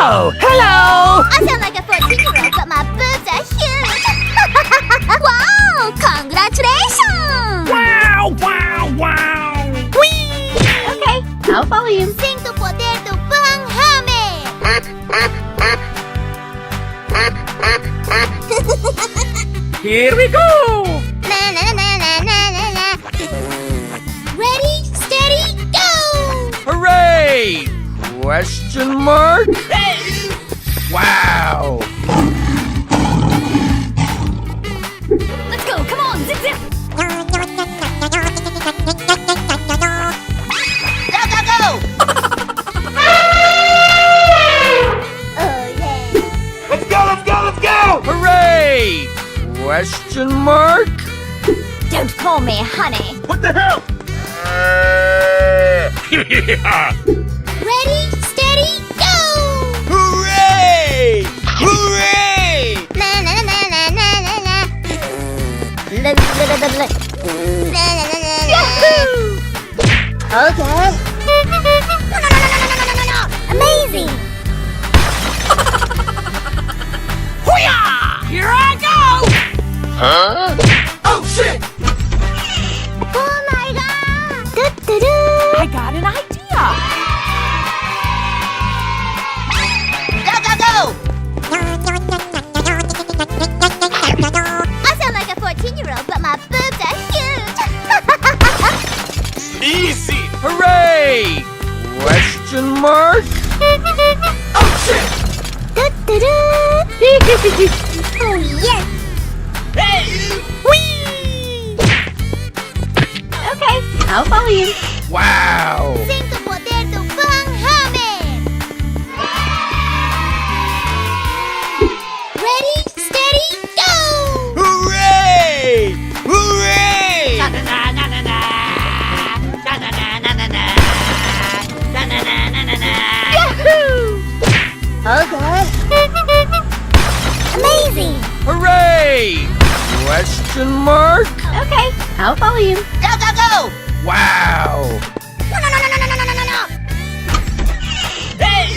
Oh, hello! I sound like a 14-year-old, but my boobs are huge. Wow! Congratulations! Wow, wow, wow! Whee! Okay, I'll follow you. Sin tu poder tu panghame. Here we go! Na na na na na na na. Ready, steady, go! Hooray! Question mark? Wow! Let's go, come on, zip zip. Go, go, go! Oh yeah! Let's go, let's go, let's go! Hooray! Question mark? Don't call me honey. What the hell? Ready, steady, go! Hooray! Hooray! Na na na na na na na. Na na na na na. Okay. No. Amazing. Hoo-yah! Here I go! Huh? Oh shit! Oh my god. Do-do-do. I got an idea. Go! I sound like a 14-year-old, but my boobs are huge. Easy! Hooray! Question mark? Oh shit! Do-do-do. Oh yes. Hey! Whee! Okay, I'll follow you. Wow! Sin tu poder tu panghame. Ready, steady, go! Hooray! Hooray! Okay. Amazing. Hooray! Question mark? Okay, I'll follow you. Go! Wow! No. Hey!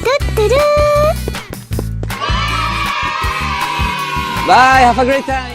Do-do-do. Bye, have a great time.